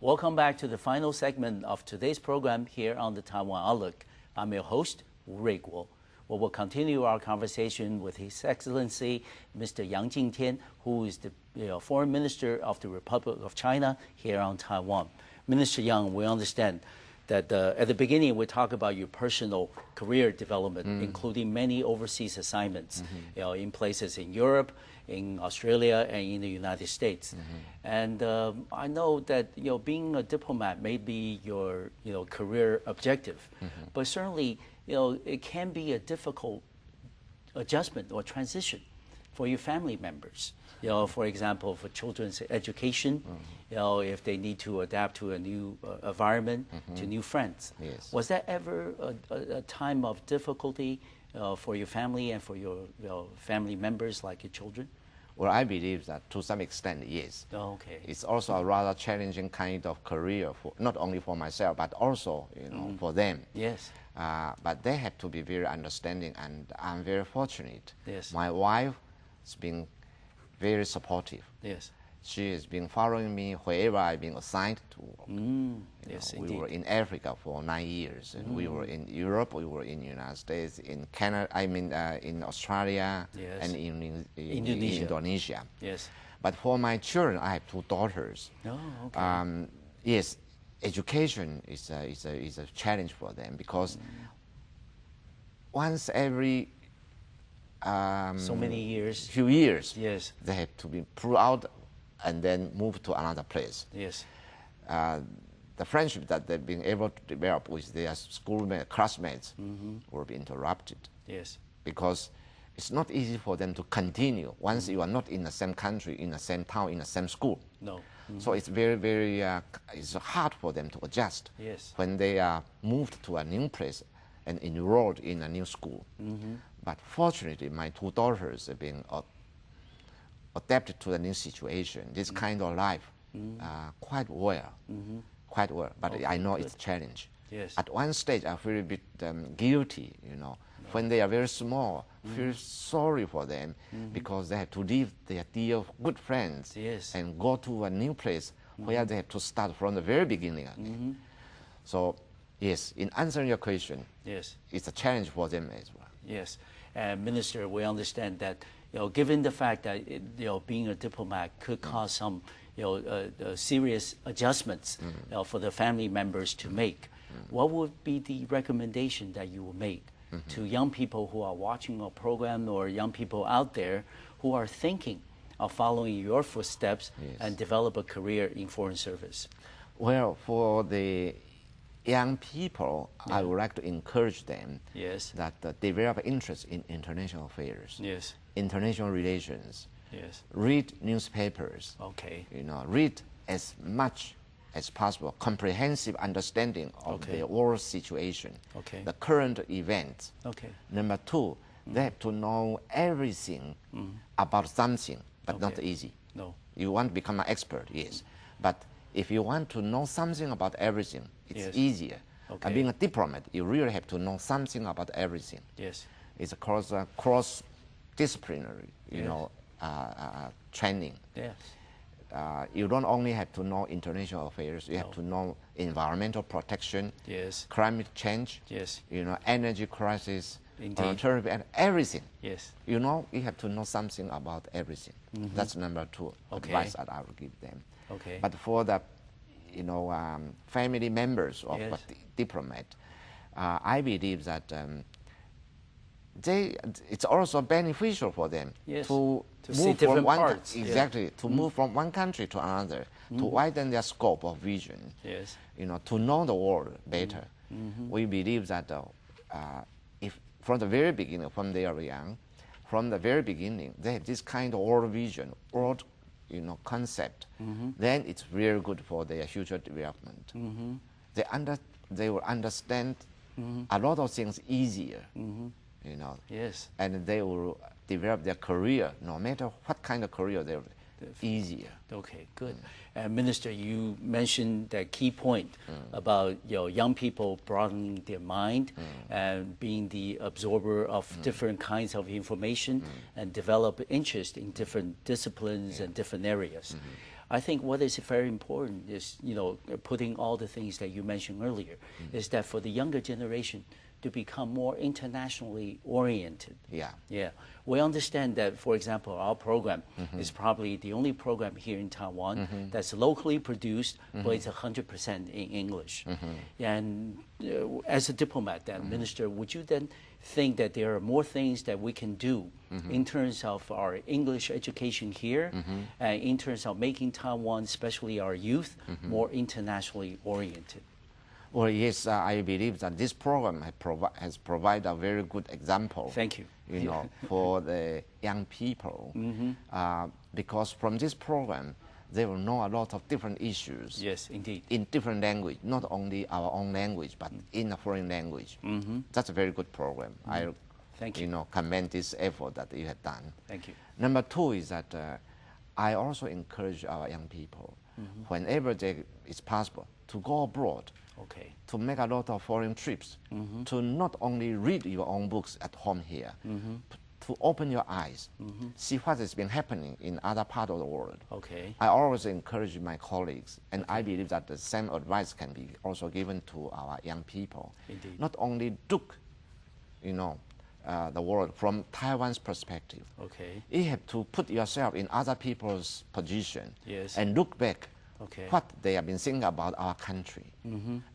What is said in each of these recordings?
Welcome back to the final segment of today's program here on the Taiwan Outlook. I'm your host, Wu Ruiguo. We will continue our conversation with His Excellency Mr. Yang Chin-tien, who is the Foreign Minister of the Republic of China here on Taiwan. Minister Yang, we understand that at the beginning we talked about your personal career development, including many overseas assignments, in places in Europe, in Australia, and in the United States. And I know that being a diplomat may be your career objective, but certainly it can be a difficult adjustment or transition for your family members. For example, for children's education, if they need to adapt to a new environment, to new friends. Yes. Was that ever a time of difficulty for your family and for your family members, like your children? Well, I believe that to some extent, yes. Oh, okay. It's also a rather challenging kind of career, not only for myself, but also for them. Yes. But they have to be very understanding, and I'm very fortunate. Yes. My wife has been very supportive. Yes. She has been following me wherever I've been assigned to work. Yes, We indeed. were in Africa for 9 years, and we were in Europe, we were in the United States, in Canada, in Australia, Yes. and in Indonesia. Indonesia. Yes. But for my children, I have 2 daughters. Oh, okay. Yes, education is a challenge for them, because once every So many years. few years, Yes. they have to be pulled out and then move to another place. Yes. The friendship that they've been able to develop with their schoolmates, classmates, will be interrupted, Yes. because it's not easy for them to continue once you are not in the same country, in the same town, in the same school. No. So it's very it's hard for them to adjust Yes. when they are moved to a new place and enrolled in a new school. But fortunately, my 2 daughters have been adapted to the new situation, this kind of life, quite well. Quite well. But Okay, I know good. it's a challenge. Yes. At one stage, I feel a bit guilty, when they are very small. Feel sorry for them, because they have to leave their dear good friends Yes. and go to a new place where they have to start from the very beginning again. So, yes, in answering your question, Yes. it's a challenge for them as well. Yes, Minister, we understand that given the fact that being a diplomat could cause some serious adjustments for the family members to make, what would be the recommendation that you would make to young people who are watching our program, or young people out there who are thinking of following your footsteps and develop a career in foreign service? Well, for the young people, I would like to encourage them Yes. that develop interest in international affairs, Yes. international relations, Yes. read newspapers, Okay. read as much as possible, comprehensive understanding of Okay. the world situation, Okay. the current events. Okay. Number 2, they have to know everything about something, but not Okay. easy. No. You want to become an expert, yes. But if you want to know something about everything, it's Yes. easier. Okay. And being a diplomat, you really have to know something about everything. Yes. It's a cross-disciplinary, training. Yes. You don't only have to know international affairs, you have to know environmental protection, Yes. climate change, Yes. Energy crisis, Indeed. alternative, and everything. Yes. You have to know something about everything. That's number 2 Okay. advice that I would give them. Okay. But for the, family members of Yes. a diplomat, I believe that it's also beneficial for them Yes. to see move different from one parts, yeah. exactly to move from one country to another, to widen their scope of vision. Yes. To know the world better. We believe that if from the very beginning, when they are young, from the very beginning, they have this kind of world vision, world concept, then it's very good for their future development. They will understand a lot of things easier, Yes. and they will develop their career, no matter what kind of career they're easier. Okay, good. Minister, you mentioned that key point about young people broadening their mind and being the absorber of different kinds of information and develop interest in different disciplines and different areas. I think what is very important is, putting all the things that you mentioned earlier, is that for the younger generation to become more internationally oriented. Yeah. Yeah. We understand that, for example, our program is probably the only program here in Taiwan that's locally produced, but it's 100% in English. And as a diplomat, then, Minister, would you then think that there are more things that we can do in terms of our English education here, in terms of making Taiwan, especially our youth, more internationally oriented? Well, yes, I believe that this program has provided a very good example. Thank you. For the young people, because from this program, they will know a lot of different issues. Yes, indeed. In different language, not only our own language, but in a foreign language. That's a very good program. I, Thank you. Commend this effort that you have done. Thank you. Number two is that I also encourage our young people, whenever it's possible, to go abroad. Okay. To make a lot of foreign trips, to not only read your own books at home here, to open your eyes, see what has been happening in other parts of the world. Okay. I always encourage my colleagues, and I believe that the same advice can be also given to our young people. Indeed. Not only look, the world from Taiwan's perspective. Okay. You have to put yourself in other people's position. Yes. And look back. Okay. What they have been thinking about our country.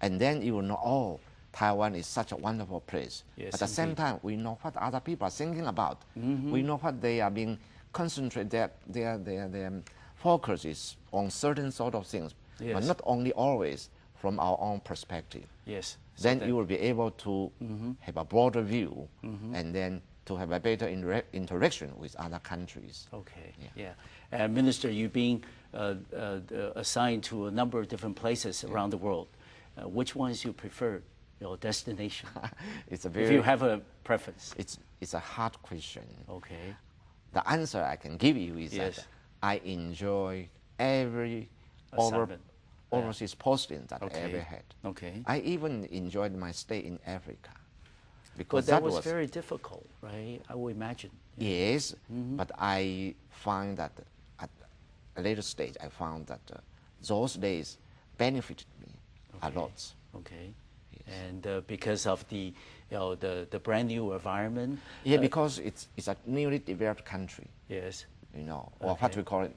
And then you will know, oh, Taiwan is such a wonderful place. Yes, At the same time, we know what other people are thinking about. We know what they are being concentrated, their focus is on certain sort of things, Yes. but not only always from our own perspective. Yes. Then you will be able to have a broader view and then to have a better interaction with other countries. Okay. Yeah. Minister, you being assigned to a number of different places around the world, which ones you prefer, your destination? It's a very. If you have a preference. It's a hard question. Okay. The answer I can give you is Yes. that I enjoy every Assignment. overseas posting that I Okay. ever had. Okay. I even enjoyed my stay in Africa. But Because that was very difficult, right? I would imagine. Yes, but I find that at a later stage, I found that those days benefited me a lot. Okay. And because of the, the brand new environment. Yeah, because it's a newly developed country, Yes. or what we call it,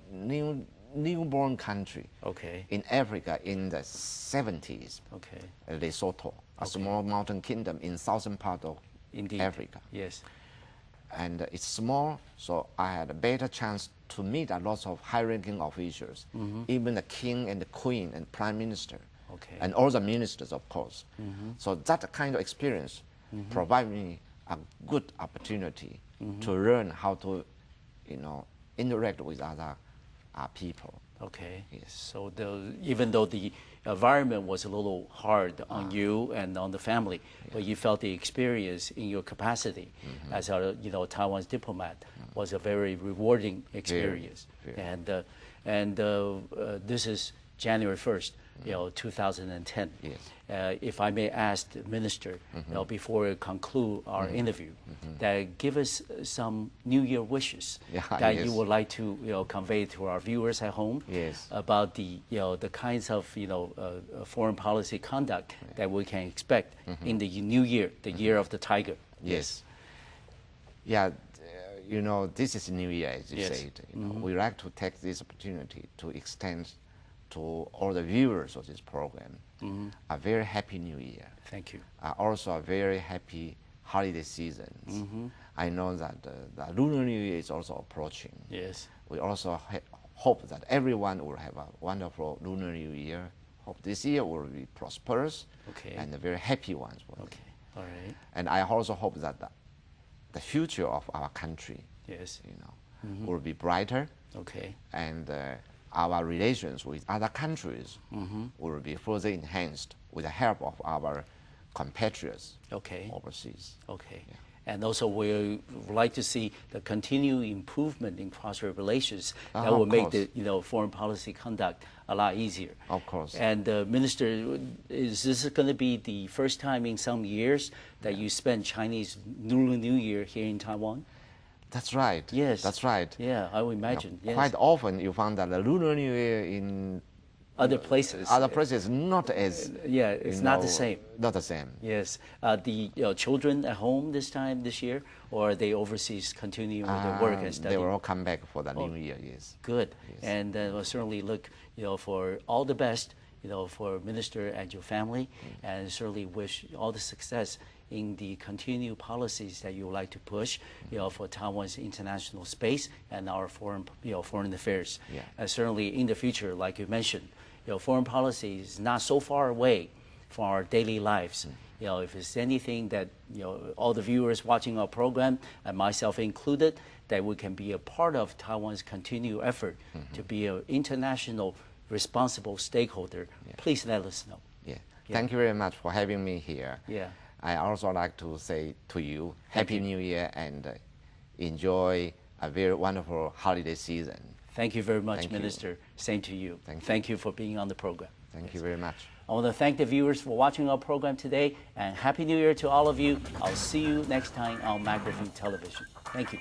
newborn country. Okay. In Africa in the 70s. Okay. Lesotho, a small mountain kingdom in southern part of Indeed. Africa. Yes. And it's small, so I had a better chance to meet a lot of high-ranking officials, even the king and the queen and prime minister, Okay. and all the ministers, of course. So that kind of experience provided me a good opportunity to learn how to, interact with other people. Okay. Yes. So even though the environment was a little hard on you and on the family, but you felt the experience in your capacity as a Taiwan's diplomat was a very rewarding experience. Very. And this is January 1st, 2010. Yes. If I may ask the Minister, before we conclude our interview, that give us some New Year wishes that you would like to convey to our viewers at home about the the kinds of foreign policy conduct that we can expect in the new year, the year of the tiger. Yes. Yeah, this is New Year, as you said. We like to take this opportunity to extend to all the viewers of this program a very happy New Year. Thank you. Also a very happy holiday season. I know that the Lunar New Year is also approaching. Yes. We also hope that everyone will have a wonderful Lunar New Year. Hope this year will be prosperous and a very happy one. Okay. All right. And I also hope that the future of our country, will be brighter. Okay. And our relations with other countries will be further enhanced with the help of our compatriots overseas. Okay. Yeah. And also we would like to see the continued improvement in cross-strait relations that will make the foreign policy conduct a lot easier. Of course. And Minister, is this going to be the first time in some years that you spend Chinese Lunar New Year here in Taiwan? That's right. Yes. That's right. Yeah, I would imagine. Yes. Quite often you find that the Lunar New Year in Other places. other places not as Yeah, it's not the same. Not the same. Yes. The children at home this year, or are they overseas continuing with their work and study? They will all come back for the New Year. Yes. Good. Yes. And we'll certainly look, for all the best, for Minister and your family, and certainly wish all the success in the continued policies that you would like to push, for Taiwan's international space and our foreign affairs. Yeah. And certainly in the future, like you mentioned, foreign policy is not so far away from our daily lives. If it's anything that, all the viewers watching our program, and myself included, that we can be a part of Taiwan's continued effort to be an international responsible stakeholder, please let us know. Yeah. Thank you very much for having me here. Yeah. I also like to say to you, Happy New Year, and enjoy a very wonderful holiday season. Thank you very much, Thank you. Minister. Same to you. Thank you for being on the program. Thank you very much. I want to thank the viewers for watching our program today, and Happy New Year to all of you. I'll see you next time on Microfilm Television. Thank you.